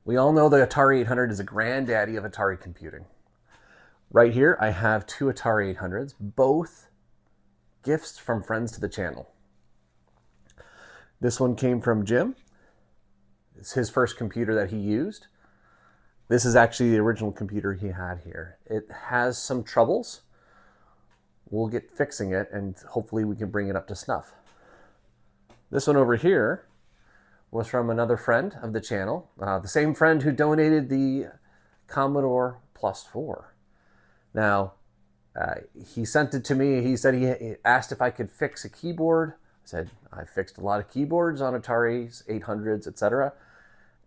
We all know the Atari 800 is a granddaddy of Atari computing. Right here, I have two Atari 800s, both gifts from friends to the channel. This one came from Jim. It's his first computer that he used. This is actually the original computer he had here. It has some troubles. We'll get fixing it, and hopefully we can bring it up to snuff. This one over here was from another friend of the channel, the same friend who donated the Commodore Plus 4. Now, he sent it to me. He said he asked if I could fix a keyboard. I said, I fixed a lot of keyboards on Ataris, 800s, etc.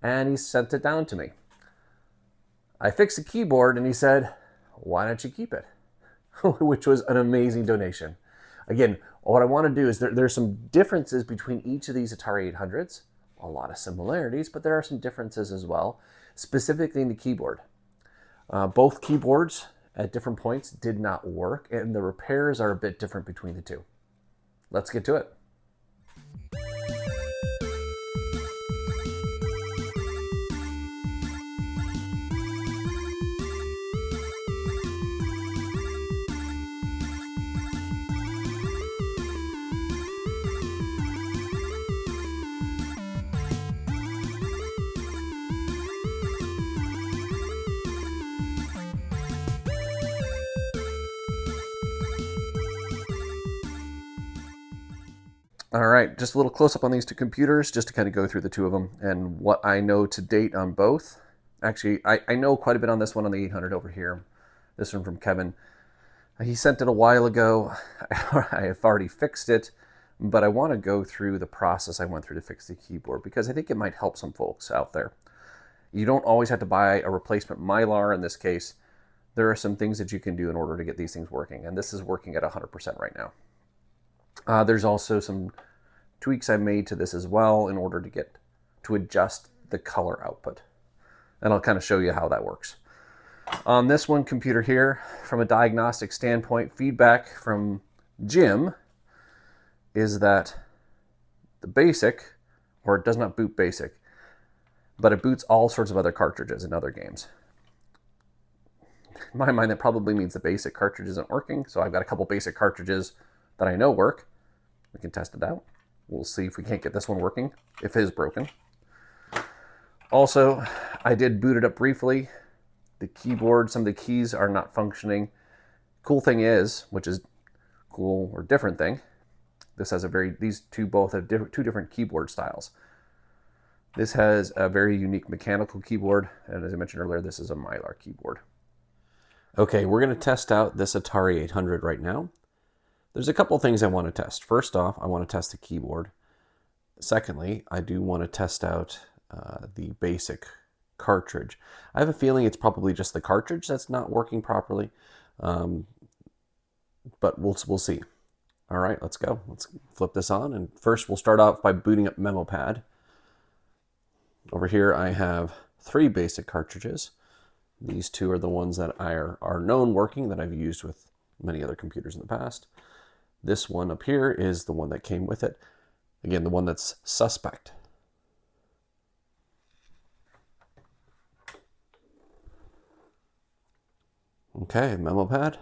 And he sent it down to me. I fixed the keyboard, and he said, why don't you keep it? Which was an amazing donation. Again, what I want to do is there's some differences between each of these Atari 800s. A lot of similarities, but there are some differences as well, specifically in the keyboard. Both keyboards at different points did not work, and the repairs are a bit different between the two. Let's get to it. All right, just a little close up on these two computers, just to kind of go through the two of them and what I know to date on both. Actually, I know quite a bit on this one, on the 800 over here. This one from Kevin. He sent it a while ago. I have already fixed it, but I want to go through the process I went through to fix the keyboard because I think it might help some folks out there. You don't always have to buy a replacement mylar in this case. There are some things that you can do in order to get these things working, and this is working at 100% right now. There's also some tweaks I made to this as well in order to adjust the color output. And I'll kind of show you how that works. On this one computer here, from a diagnostic standpoint, feedback from Jim is that the BASIC, or it does not boot BASIC, but it boots all sorts of other cartridges in other games. In my mind, that probably means the BASIC cartridge isn't working, so I've got a couple BASIC cartridges that I know work. We can test it out. We'll see if we can't get this one working, if it is broken. Also, I did boot it up briefly. The keyboard, some of the keys are not functioning. Cool thing is, which is cool or different thing, these two both have two different keyboard styles. This has a very unique mechanical keyboard, and as I mentioned earlier, this is a mylar keyboard. Okay, we're going to test out this Atari 800 right now. There's a couple things I want to test. First off, I want to test the keyboard. Secondly, I do want to test out the BASIC cartridge. I have a feeling it's probably just the cartridge that's not working properly, but we'll see. All right, let's go. Let's flip this on, and first we'll start off by booting up MemoPad. Over here I have 3 BASIC cartridges. These two are the ones that are known working, that I've used with many other computers in the past. This one up here is the one that came with it. Again, the one that's suspect. Okay, MemoPad.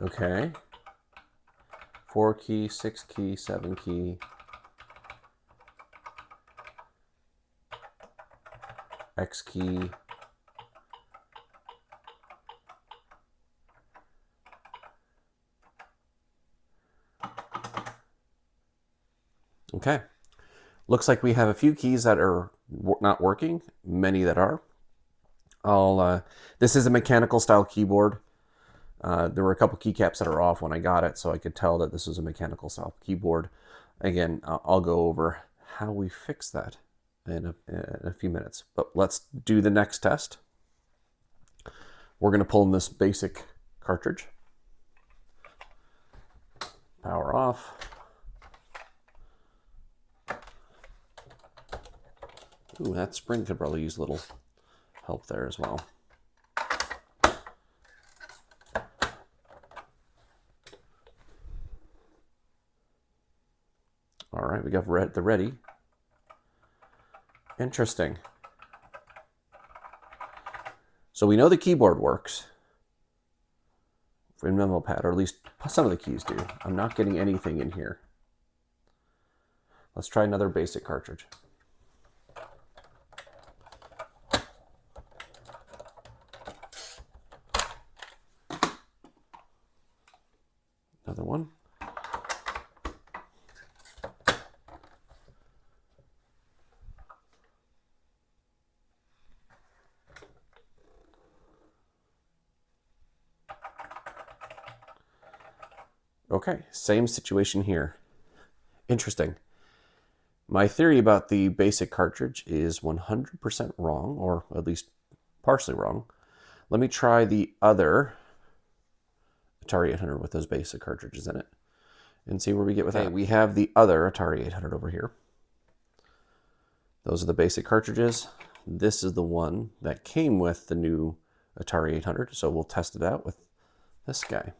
Okay. 4 key, 6 key, 7 key. X key. Okay. Looks like we have a few keys that are not working, many that are. This is a mechanical style keyboard. There were a couple keycaps that are off when I got it, so I could tell that this was a mechanical style keyboard. Again, I'll go over how we fix that in a few minutes. But let's do the next test. We're going to pull in this BASIC cartridge. Power off. Ooh, that spring could probably use a little help there as well. All right, we got the ready. Interesting. So we know the keyboard works in memo pad, or at least some of the keys do. I'm not getting anything in here. Let's try another basic cartridge. Another one. Okay, same situation here. Interesting. My theory about the basic cartridge is 100% wrong, or at least partially wrong. Let me try the other Atari 800 with those basic cartridges in it and see where we get with that. We have the other Atari 800 over here. Those are the basic cartridges. This is the one that came with the new Atari 800, so we'll test it out with this guy.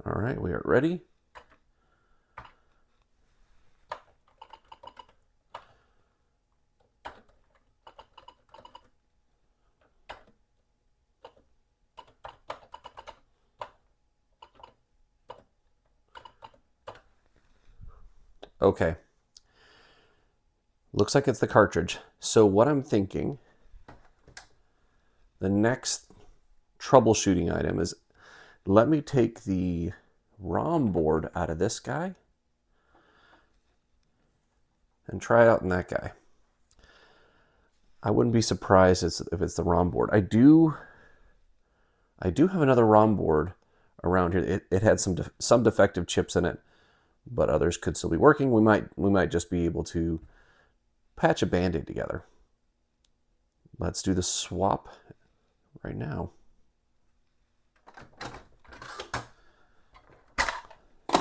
All right, we are ready. Okay. Looks like it's the cartridge. So what I'm thinking, the next troubleshooting item is, let me take the ROM board out of this guy and try it out in that guy. I wouldn't be surprised if it's the ROM board. I do have another ROM board around here. It had some defective chips in it, but others could still be working. We might just be able to patch a Band-Aid together. Let's do the swap right now.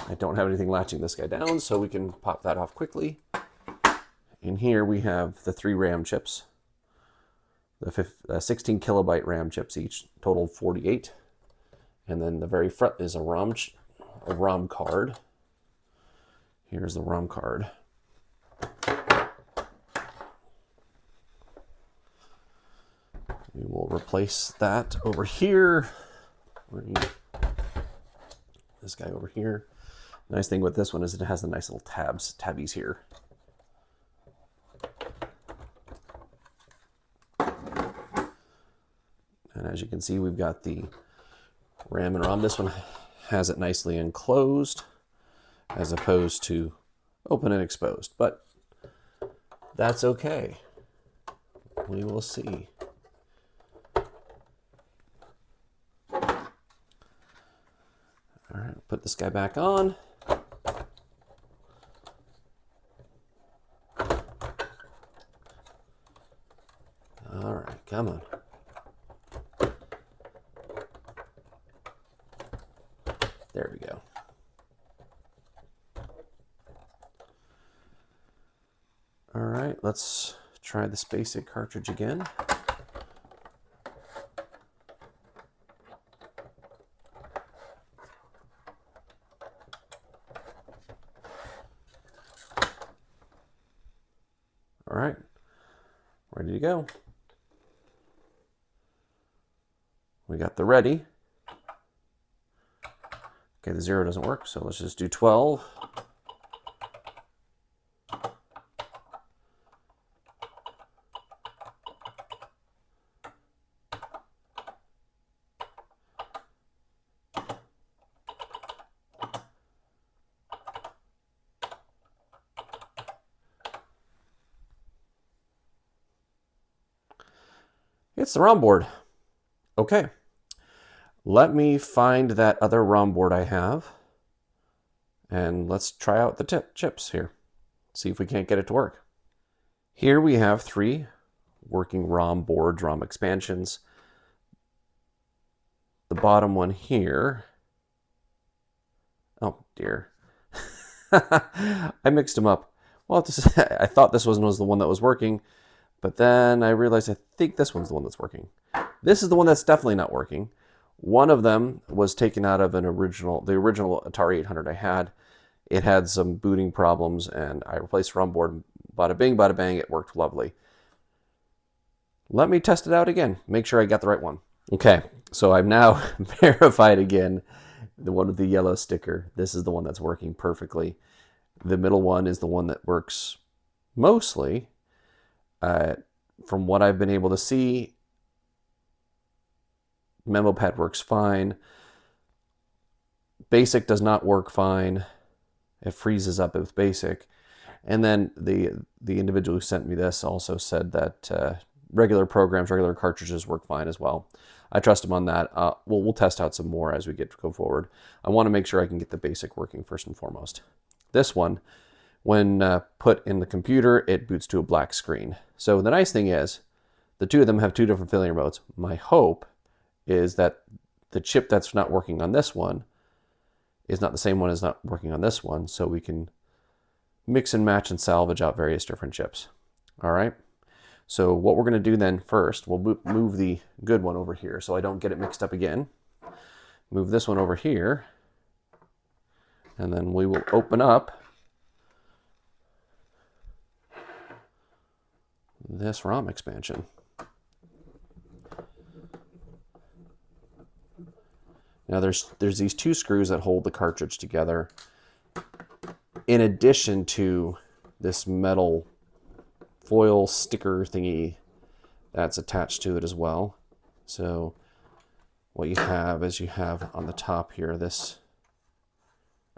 I don't have anything latching this guy down, so we can pop that off quickly. In here we have the 3 RAM chips, the 16 kilobyte RAM chips each, total 48. And then the very front is a ROM card. Here's the ROM card. We will replace that over here. This guy over here. Nice thing with this one is it has the nice little tabbies here. And as you can see, we've got the RAM and ROM. This one has it nicely enclosed as opposed to open and exposed, but that's okay. We will see. All right, put this guy back on. All right, come on. There we go. All right, let's try this basic cartridge again. All right, ready to go. We got the ready. Okay, the 0 doesn't work, so let's just do 12. It's the ROM board. Okay. Let me find that other ROM board I have, and let's try out the chips here. See if we can't get it to work. Here we have 3 working ROM boards, ROM expansions. The bottom one here Oh dear. I mixed them up. Well, I thought this one was the one that was working, but then I realized I think this one's the one that's working. This is the one that's definitely not working. One of them was taken out of the original Atari 800 I had. It had some booting problems, and I replaced the ROM board. Bada bing, bada bang, it worked lovely. Let me test it out again, make sure I got the right one. Okay, so I've now verified again the one with the yellow sticker. This is the one that's working perfectly. The middle one is the one that works mostly. From what I've been able to see, MemoPad works fine. Basic does not work fine. It freezes up with Basic. And then the individual who sent me this also said that regular programs, regular cartridges work fine as well. I trust him on that. We'll test out some more as we go forward. I want to make sure I can get the Basic working first and foremost. This one, when put in the computer, it boots to a black screen. So the nice thing is, the two of them have two different failure modes. My hope is that the chip that's not working on this one is not the same one as not working on this one, so we can mix and match and salvage out various different chips. All right. So what we're going to do then first, we'll move the good one over here so I don't get it mixed up again. Move this one over here, and then we will open up this ROM expansion. Now there's these two screws that hold the cartridge together, in addition to this metal foil sticker thingy that's attached to it as well. So what you have is you have on the top here this,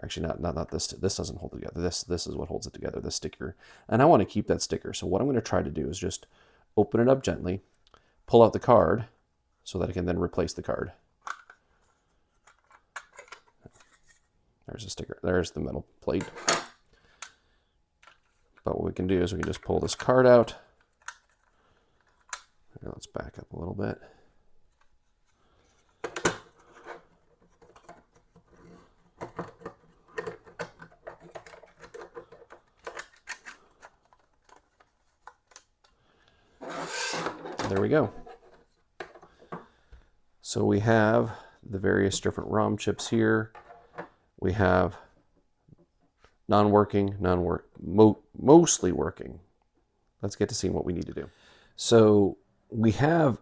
actually not this, this doesn't hold it together. This is what holds it together, this sticker. And I want to keep that sticker. So what I'm going to try to do is just open it up gently, pull out the card so that I can then replace the card. There's a sticker, there's the metal plate. But what we can do is we can just pull this card out. Here, let's back up a little bit. There we go. So we have the various different ROM chips here. We have non-working, mostly working. Let's get to seeing what we need to do. So we have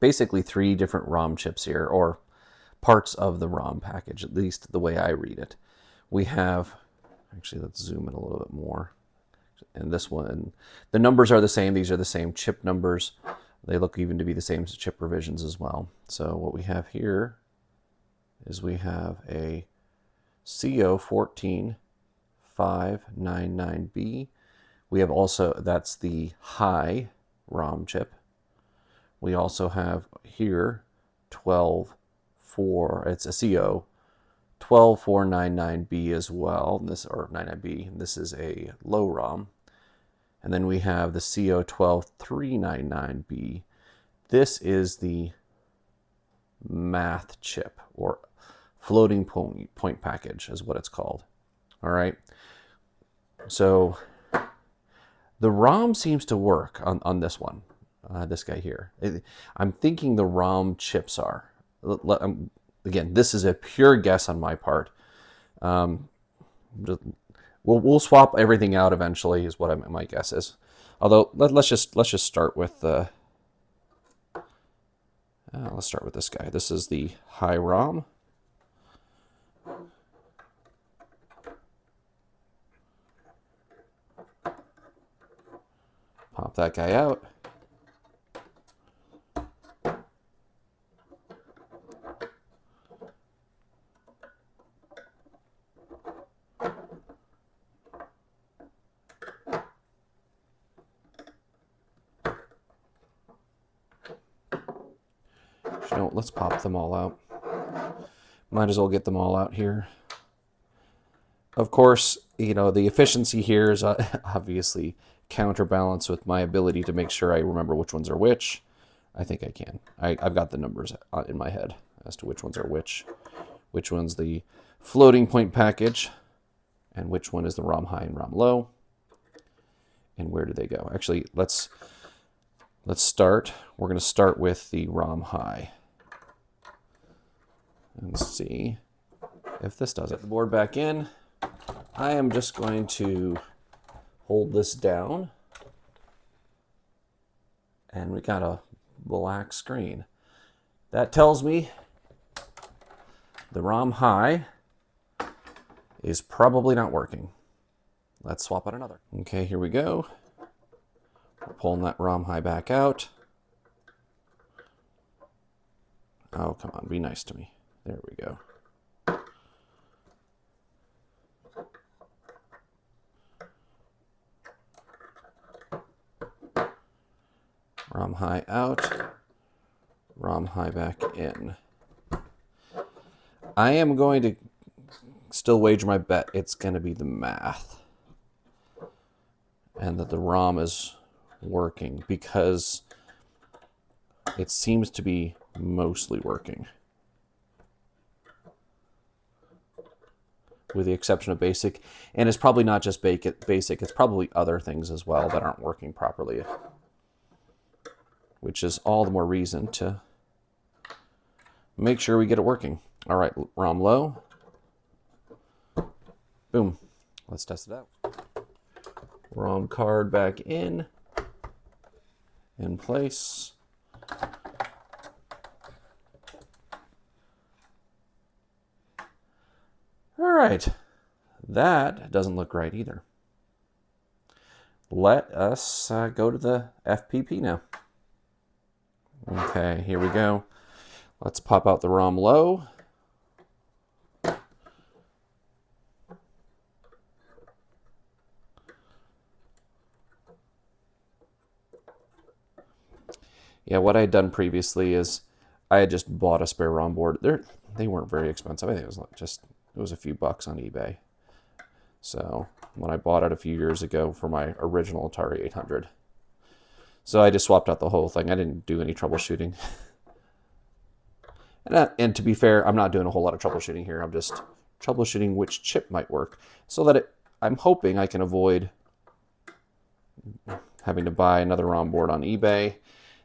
basically three different ROM chips here, or parts of the ROM package, at least the way I read it. We have, actually let's zoom in a little bit more. And this one, the numbers are the same. These are the same chip numbers. They look even to be the same chip revisions as well. So what we have here is we have a CO14599B. We have also, that's the high ROM chip. We also have here 12.4, it's a CO 12499B as well, this, or 99B, this is a low ROM. And then we have the CO 12399B. This is the math chip, or floating point package is what it's called. All right. So the ROM seems to work on this one, this guy here. I'm thinking the ROM chips are. Again, this is a pure guess on my part. We'll swap everything out eventually, is what my guess is. Although let's just start with the. Let's start with this guy. This is the high ROM. Pop that guy out. Let's pop them all out. Might as well get them all out here. Of course, you know, the efficiency here is obviously counterbalanced with my ability to make sure I remember which ones are which. I think I can. I've got the numbers in my head as to which ones are which one's the floating point package, and which one is the ROM high and ROM low, and where do they go. Actually, let's start. We're going to start with the ROM high and see if this does it. Put the board back in. I am just going to hold this down, and we got a black screen. That tells me the ROM high is probably not working. Let's swap out another. Okay, here we go. We're pulling that ROM high back out. Oh, come on, be nice to me. There we go. ROM high out, ROM high back in. I am going to still wager my bet it's going to be the math and that the ROM is working, because it seems to be mostly working. With the exception of basic, and it's probably not just basic, it's probably other things as well that aren't working properly, which is all the more reason to make sure we get it working. All right, ROM low. Boom. Let's test it out. ROM card back in place. All right, that doesn't look right either. Let us go to the FPP now. Okay, here we go. Let's pop out the ROM low. Yeah, what I had done previously is I had just bought a spare ROM board. They weren't very expensive. I think it was a few bucks on eBay. So when I bought it a few years ago for my original Atari 800. So I just swapped out the whole thing. I didn't do any troubleshooting. And to be fair, I'm not doing a whole lot of troubleshooting here. I'm just troubleshooting which chip might work, so that I'm hoping I can avoid having to buy another ROM board on eBay.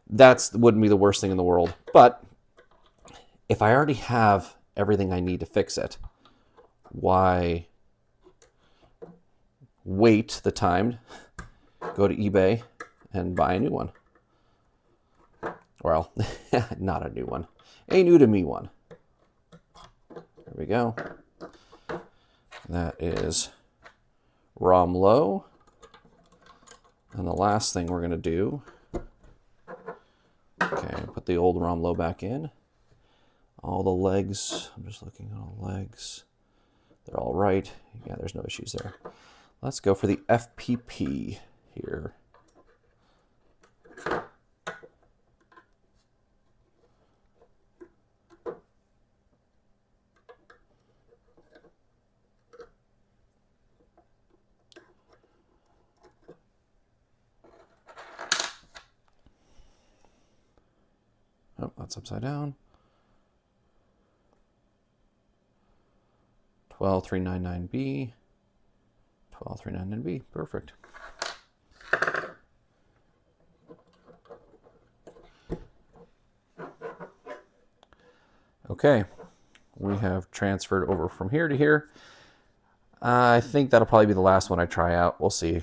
That wouldn't be the worst thing in the world. But if I already have everything I need to fix it, why wait the time, go to eBay, and buy a new one? Well, not a new one. A new to me one. There we go. That is ROM low. And the last thing we're going to do, okay, put the old ROM low back in. All the legs, I'm just looking at all the legs. They're all right. Yeah, there's no issues there. Let's go for the FPP here. Oh, that's upside down. 12399B. 12399B. Perfect. Okay, we have transferred over from here to here. I think that'll probably be the last one I try out. We'll see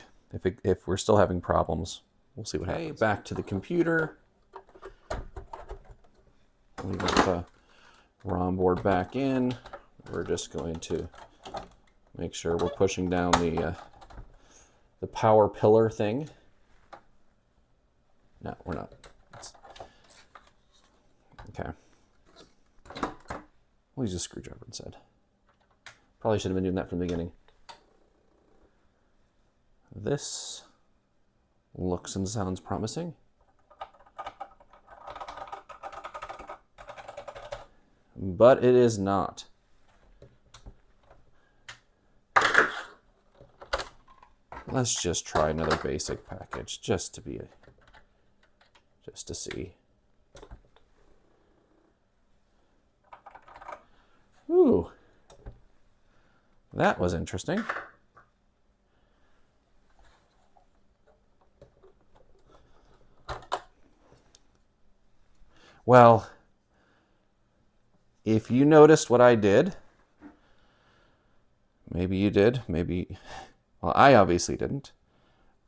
if we're still having problems. We'll see what happens. Back to the computer. We got the ROM board back in. We're just going to make sure we're pushing down the power pillar thing. No, we're not. Okay. We'll use a screwdriver instead. Probably should have been doing that from the beginning. This looks and sounds promising. But it is not. Let's just try another basic package just to see. Ooh. That was interesting. Well, if you noticed what I did, maybe you did, maybe, well, I obviously didn't.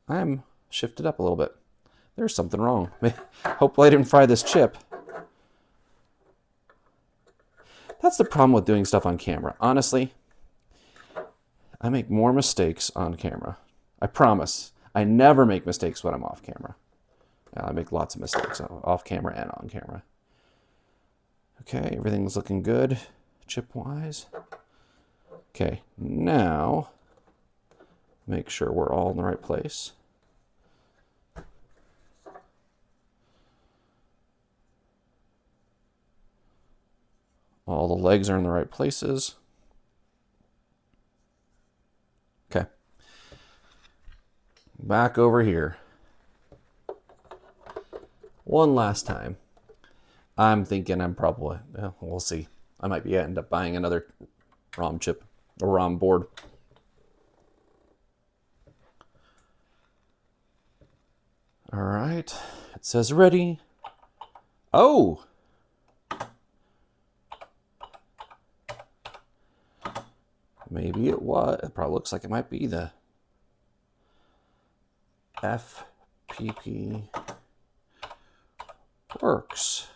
I'm shifted up a little bit. There's something wrong. Hopefully I didn't fry this chip. That's the problem with doing stuff on camera. Honestly, I make more mistakes on camera. I promise. I never make mistakes when I'm off camera. I make lots of mistakes off camera and on camera. Okay, everything's looking good chip-wise. Okay, now make sure we're all in the right place. All the legs are in the right places. Okay. Back over here. One last time. I'm thinking I'm probably, well, we'll see. I might end up buying another ROM chip or ROM board. All right. It says ready. Oh! Maybe it was. It probably looks like it might be the FPP works.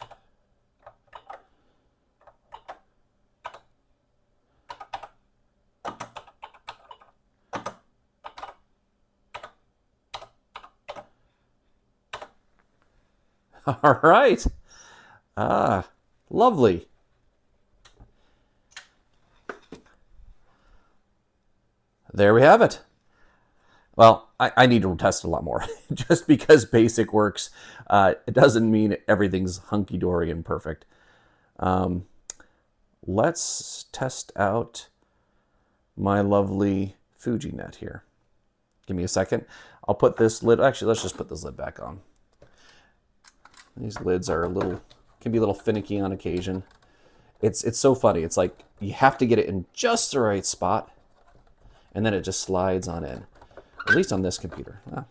All right. Ah, lovely. There we have it. Well, I need to test a lot more. Just because basic works, it doesn't mean everything's hunky-dory and perfect. Let's test out my lovely FujiNet here. Give me a second. I'll put this lid, actually, let's just put this lid back on. These lids are can be a little finicky on occasion. It's so funny. It's like you have to get it in just the right spot, and then it just slides on in. At least on this computer. I'm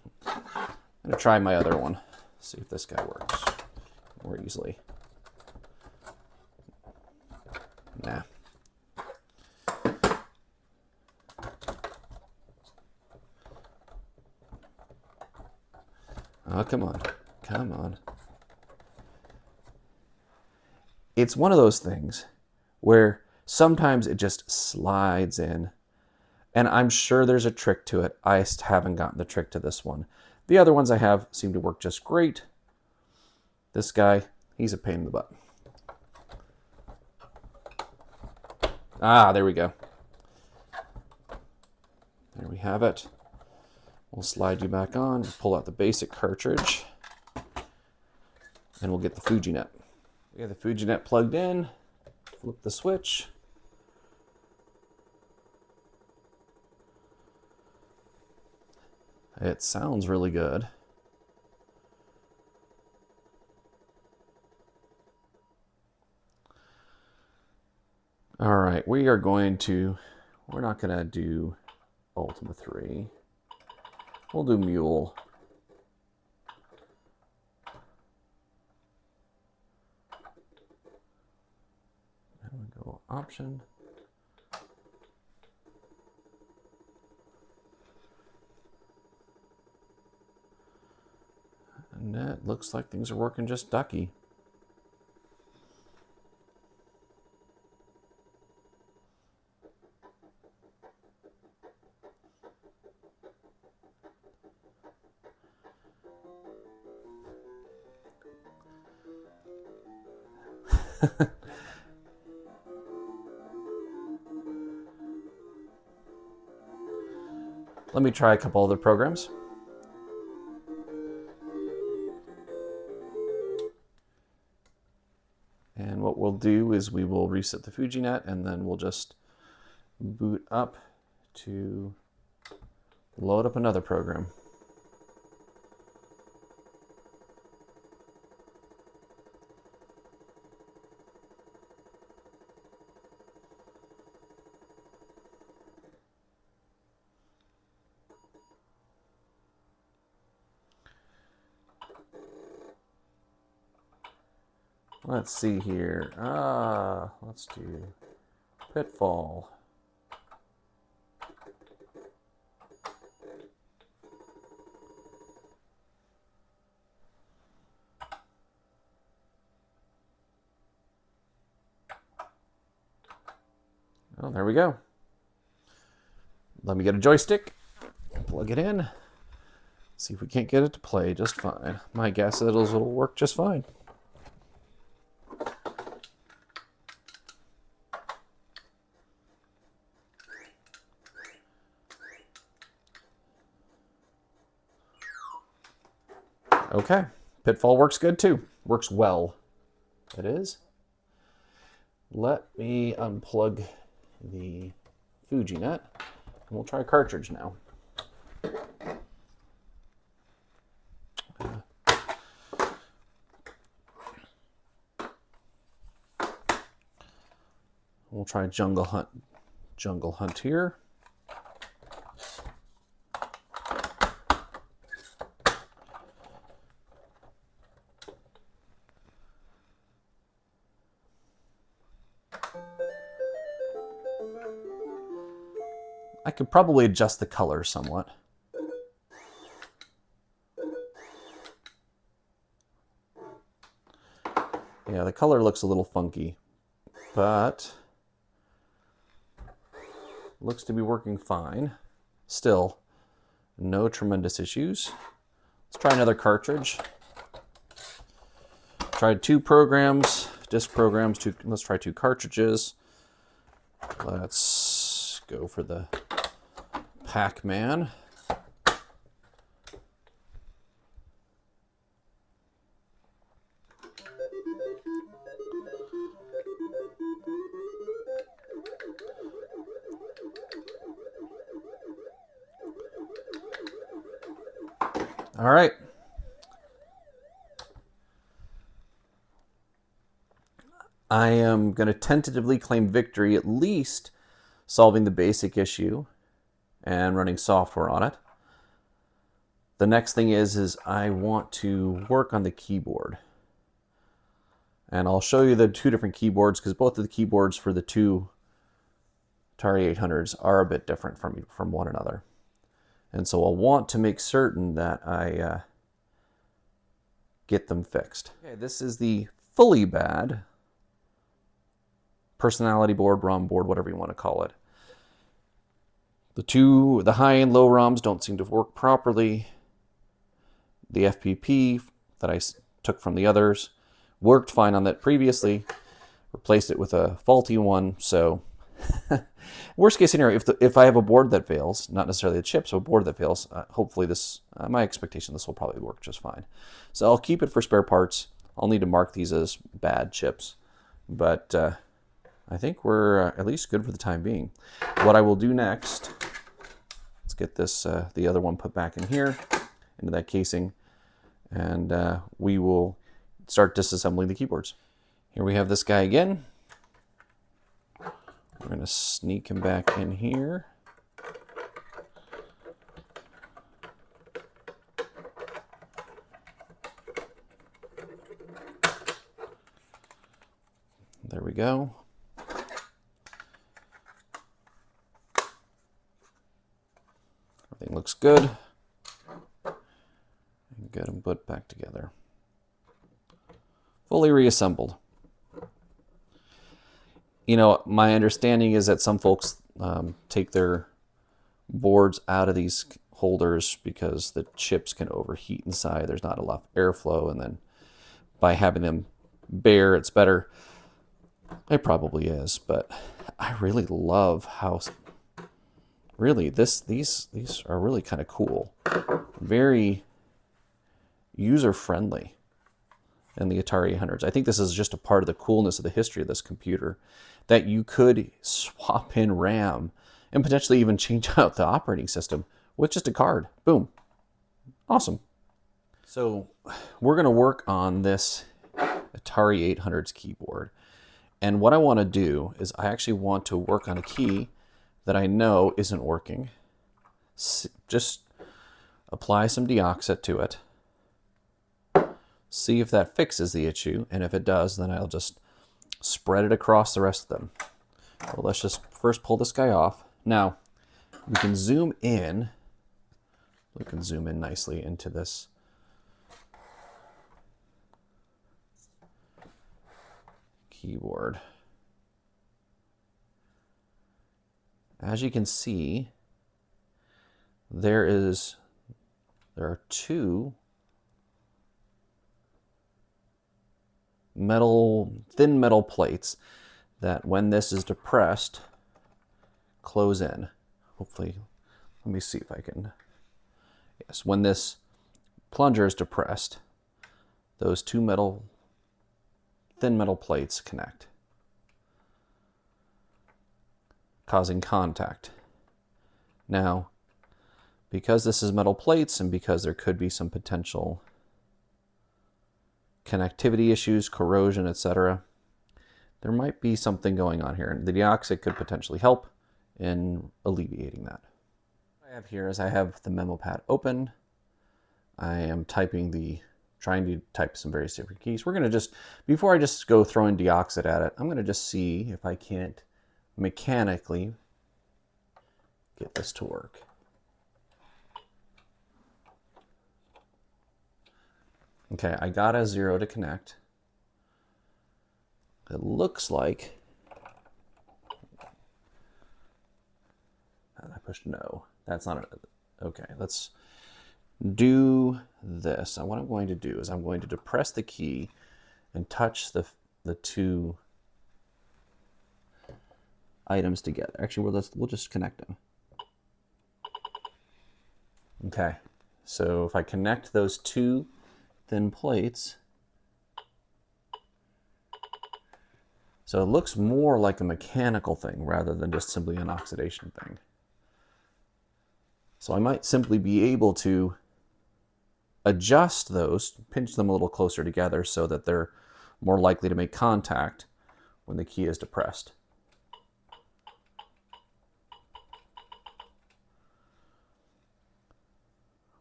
gonna try my other one. See if this guy works more easily. Nah. Oh, come on. Come on. It's one of those things where sometimes it just slides in. And I'm sure there's a trick to it. I haven't gotten the trick to this one. The other ones I have seem to work just great. This guy, he's a pain in the butt. Ah, there we go. There we have it. We'll slide you back on, pull out the basic cartridge, and we'll get the FujiNet. We have the FujiNet plugged in, flip the switch. It sounds really good. All right, we're not going to do Ultima 3. We'll do Mule. And we go option. And that looks like things are working just ducky. Let me try a couple other programs. And what we'll do is we will reset the FujiNet, and then we'll just boot up to load up another program. Let's see here. Let's do Pitfall. Oh, there we go. Let me get a joystick, plug it in, see if we can't get it to play just fine. My guess is it'll work just fine. Okay, Pitfall works good too. Works well. It is. Let me unplug the Fuji nut, and we'll try cartridge now. We'll try Jungle Hunt here. I could probably adjust the color somewhat. Yeah, the color looks a little funky, but looks to be working fine. Still, no tremendous issues. Let's try another cartridge. Tried 2 programs, disk programs. Let's try 2 cartridges. Let's go for the Pac-Man. All right. I am going to tentatively claim victory, at least solving the basic issue and running software on it. The next thing is I want to work on the keyboard. And I'll show you the 2 different keyboards, because both of the keyboards for the 2 Atari 800s are a bit different from one another. And so I'll want to make certain that I get them fixed. Okay, this is the fully bad personality board, ROM board, whatever you want to call it. The high and low ROMs don't seem to work properly. The FPP that I took from the others worked fine on that previously. Replaced it with a faulty one, so worst case scenario, if I have a board that fails, not necessarily the chips, but a board that fails, hopefully my expectation, this will probably work just fine. So I'll keep it for spare parts. I'll need to mark these as bad chips, but I think we're at least good for the time being. What I will do next, let's get this the other one put back in here, into that casing, and we will start disassembling the keyboards. Here we have this guy again. We're going to sneak him back in here. There we go. Everything looks good. And get them put back together. Fully reassembled. You know, my understanding is that some folks take their boards out of these holders because the chips can overheat inside. There's not enough airflow, and then by having them bare, it's better. It probably is, but I really love how really these are really kind of cool, very user friendly. And the Atari 800s. I think this is just a part of the coolness of the history of this computer, that you could swap in RAM and potentially even change out the operating system with just a card. Boom. Awesome. So we're going to work on this Atari 800s keyboard. And what I want to do is I actually want to work on a key that I know isn't working. Just apply some deoxit to it. see if that fixes the issue, and if it does, then I'll just spread it across the rest of them. So let's just first pull this guy off. Now, we can zoom in. We can zoom in nicely into this keyboard. As you can see, there are two thin metal plates that, when this is depressed, close in. Hopefully, let me see if I can. Yes, when this plunger is depressed, those two thin metal plates connect, causing contact. Now, because this is metal plates and because there could be some potential connectivity issues, corrosion, etc., there might be something going on here, and the deoxit could potentially help in alleviating that. What I have here is I have the memo pad open. I am trying to type some various different keys. We're going to just, before I just go throwing deoxit at it, I'm going to just see if I can't mechanically get this to work. Okay, I got a 0 to connect. It looks like I pushed no. That's not okay. Let's do this. And what I'm going to do is I'm going to depress the key and touch the two items together. Actually, we'll just connect them. Okay, so if I connect those two thin plates, so it looks more like a mechanical thing rather than just simply an oxidation thing. So I might simply be able to adjust those, pinch them a little closer together so that they're more likely to make contact when the key is depressed.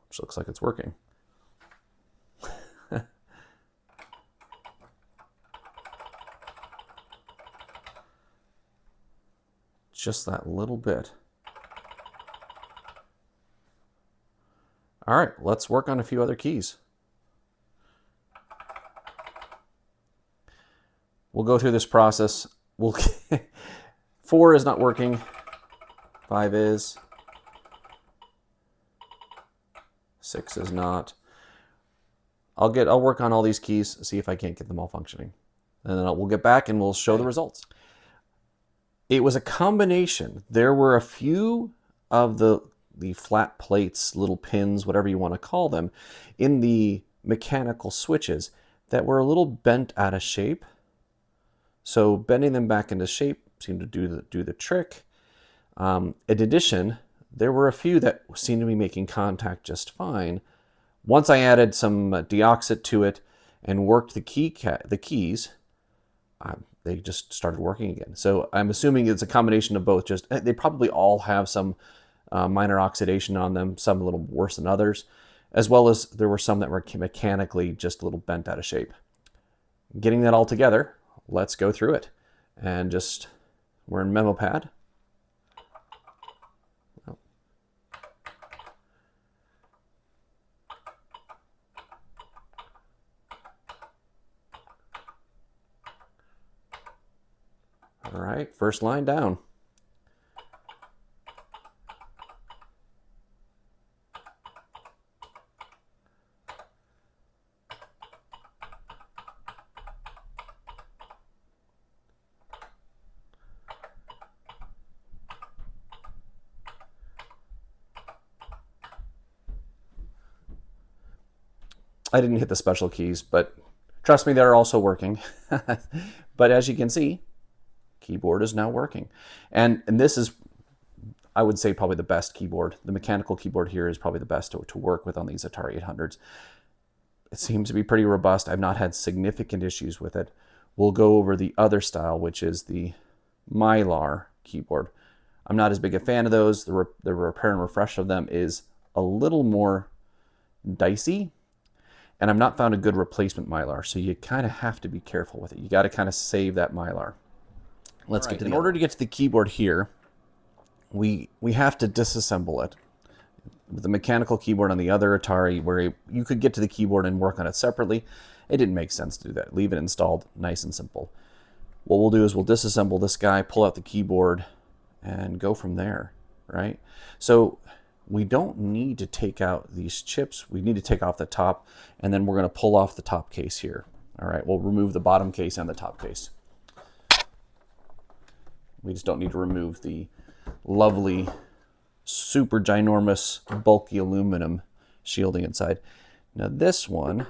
Which looks like it's working. Just that little bit. All right, let's work on a few other keys. We'll go through this process. 4 is not working. 5 is. 6 is not. I'll work on all these keys, see if I can't get them all functioning. And then we'll get back and we'll show the results. It was a combination. There were a few of the flat plates, little pins, whatever you want to call them, in the mechanical switches that were a little bent out of shape. So bending them back into shape seemed to do the trick. In addition, there were a few that seemed to be making contact just fine. Once I added some deoxit to it and worked the keys, they just started working again. So I'm assuming it's a combination of both. Just they probably all have some minor oxidation on them, some a little worse than others, as well as there were some that were mechanically just a little bent out of shape. Getting that all together, let's go through it. And we're in memo pad. All right, first line down. I didn't hit the special keys, but trust me, they're also working. But as you can see, keyboard is now working. And this is, I would say, probably the best keyboard. The mechanical keyboard here is probably the best to work with on these Atari 800s. It seems to be pretty robust. I've not had significant issues with it. We'll go over the other style, which is the mylar keyboard. I'm not as big a fan of those. The repair and refresh of them is a little more dicey. And I've not found a good replacement mylar, so you kind of have to be careful with it. You got to kind of save that mylar. Let's get to the In order to get to the keyboard here, we have to disassemble it. With the mechanical keyboard on the other Atari, where you could get to the keyboard and work on it separately, it didn't make sense to do that. Leave it installed nice and simple. What we'll do is we'll disassemble this guy, pull out the keyboard, and go from there, right? So we don't need to take out these chips. We need to take off the top, and then we're going to pull off the top case here. All right, we'll remove the bottom case and the top case. We just don't need to remove the lovely, super ginormous, bulky aluminum shielding inside. Now this one,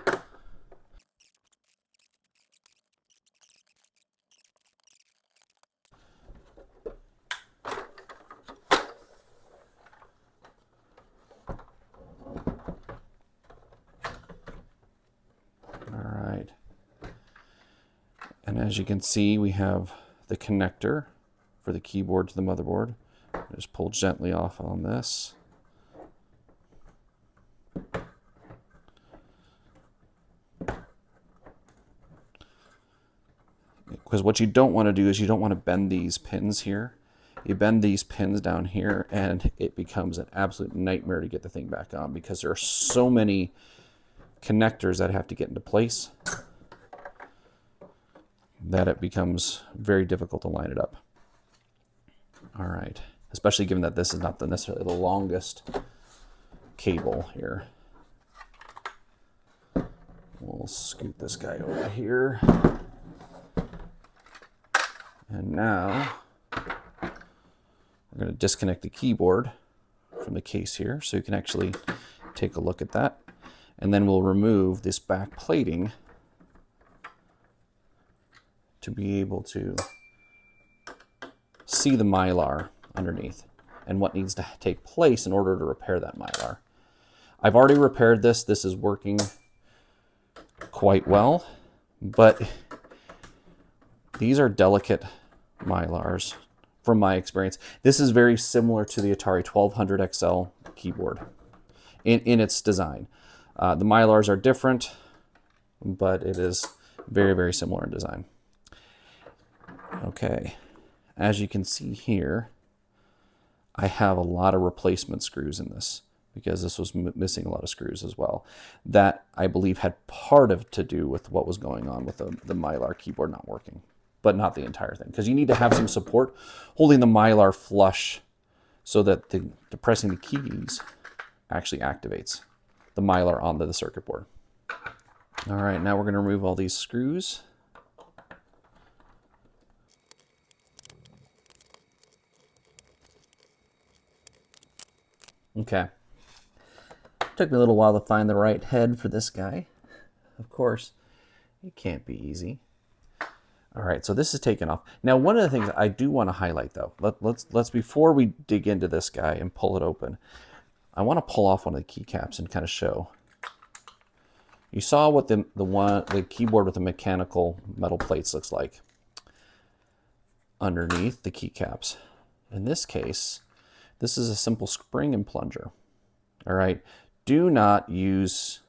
and as you can see, we have the connector for the keyboard to the motherboard. Just pull gently off on this. Because what you don't want to do is you don't want to bend these pins here. You bend these pins down here and it becomes an absolute nightmare to get the thing back on, because there are so many connectors that have to get into place that it becomes very difficult to line it up. All right, especially given that this is not necessarily the longest cable here. We'll scoot this guy over here. And now we're going to disconnect the keyboard from the case here so you can actually take a look at that. And then we'll remove this back plating to be able to see the mylar underneath and what needs to take place in order to repair that mylar. I've already repaired this. This is working quite well, but these are delicate mylars from my experience. This is very similar to the Atari 1200 XL keyboard in its design. The mylars are different, but it is very, very similar in design. Okay, as you can see here, I have a lot of replacement screws in this because this was missing a lot of screws as well. That, I believe, had part of to do with what was going on with the mylar keyboard not working, but not the entire thing, because you need to have some support holding the mylar flush so that depressing the keys actually activates the mylar onto the circuit board. All right, now we're going to remove all these screws. Okay. Took me a little while to find the right head for this guy. Of course, it can't be easy. All right, so this is taken off. Now, one of the things I do want to highlight, though, let's before we dig into this guy and pull it open, I want to pull off one of the keycaps and kind of show. You saw what the keyboard with the mechanical metal plates looks like underneath the keycaps. In this case, this is a simple spring and plunger. All right, do not use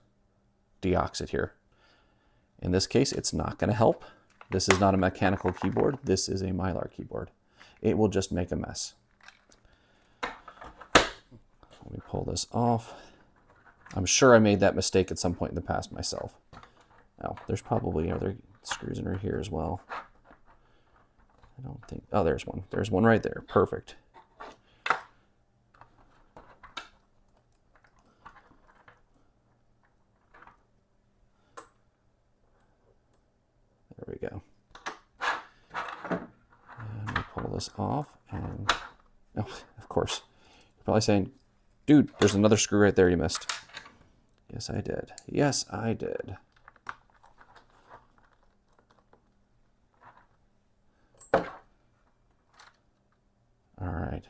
deoxit here. In this case, it's not going to help. This is not a mechanical keyboard. This is a mylar keyboard. It will just make a mess. Let me pull this off. I'm sure I made that mistake at some point in the past myself. Now, there's probably other screws in here as well. I don't think, oh, there's one. There's one right there. Perfect. There we go. And we pull this off, and oh, of course, you're probably saying, dude, there's another screw right there you missed. Yes, I did. Yes, I did. All right.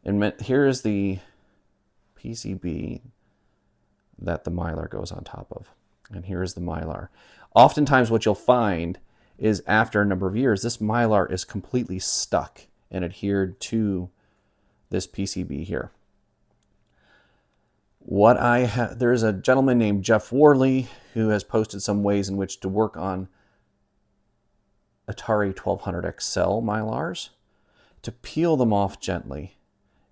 And here is the PCB that the mylar goes on top of. And here is the mylar. Oftentimes what you'll find is after a number of years, this mylar is completely stuck and adhered to this PCB here. There's a gentleman named Jeff Worley who has posted some ways in which to work on Atari 1200 XL Mylars to peel them off gently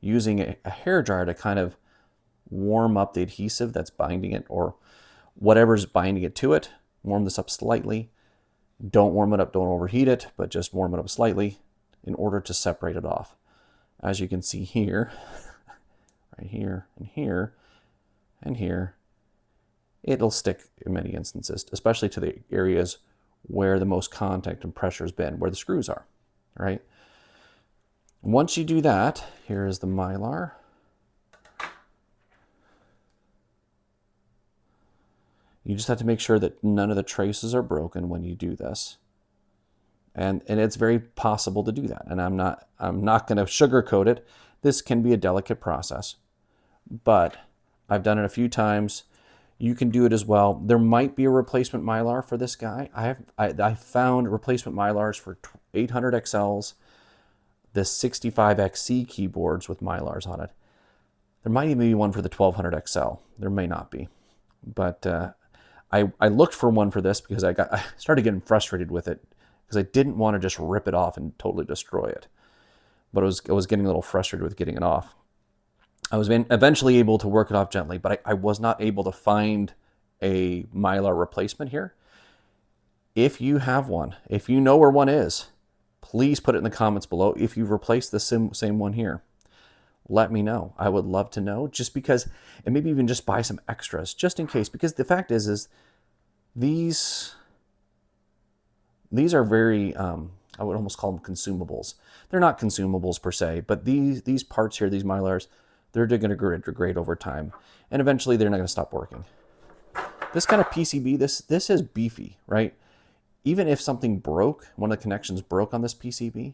using a hairdryer to kind of warm up the adhesive that's binding it, or whatever's binding it to it. Warm this up slightly. Don't warm it up, don't overheat it, but just warm it up slightly in order to separate it off. As you can see here, right here and here and here, it'll stick in many instances, especially to the areas where the most contact and pressure has been, where the screws are, right? Once you do that, here is the Mylar. You just have to make sure that none of the traces are broken when you do this. And it's very possible to do that. And I'm not going to sugarcoat it. This can be a delicate process, but I've done it a few times. You can do it as well. There might be a replacement Mylar for this guy. I found replacement Mylars for 800 XLs, the 65XC keyboards with Mylars on it. There might even be one for the 1200 XL. There may not be, but I looked for one for this because I started getting frustrated with it because I didn't want to just rip it off and totally destroy it. But I was getting a little frustrated with getting it off. I was eventually able to work it off gently, but I was not able to find a Mylar replacement here. If you have one, if you know where one is, please put it in the comments below. If you've replaced the same one here, let me know. I would love to know, just because, and maybe even just buy some extras just in case, because the fact is these are very, I would almost call them consumables. They're not consumables per se, but these parts here, these Mylars, they're going to degrade over time, and eventually they're not going to stop working. This kind of PCB, this is beefy, right? Even if something broke, one of the connections broke on this PCB,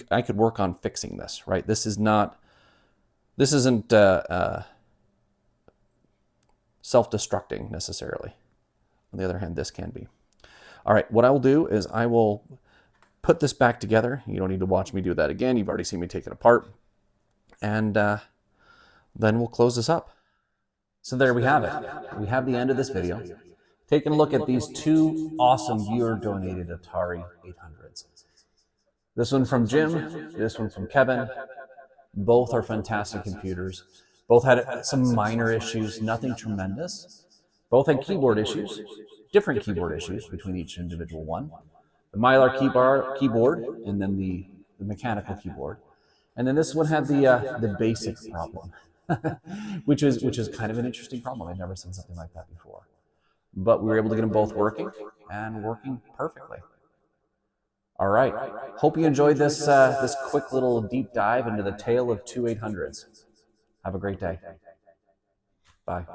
I could work on fixing this, right? This isn't self-destructing necessarily. On the other hand, this can be. All right, what I will do is I will put this back together. You don't need to watch me do that again. You've already seen me take it apart. And then we'll close this up. So there we have it. We have the end of this video. Taking a look at these two awesome viewer-donated Atari 800s. This one from Jim, this one from Kevin. Both are fantastic computers. Both had some minor issues, nothing tremendous. Both had keyboard issues, different keyboard issues between each individual one. The Mylar keyboard, and then the mechanical keyboard. And then this one had the basic problem, which is kind of an interesting problem. I've never seen something like that before. But we were able to get them both working, and working perfectly. All right. Hope you enjoyed this quick little deep dive into the tale of two 800s. Have a great day. Bye.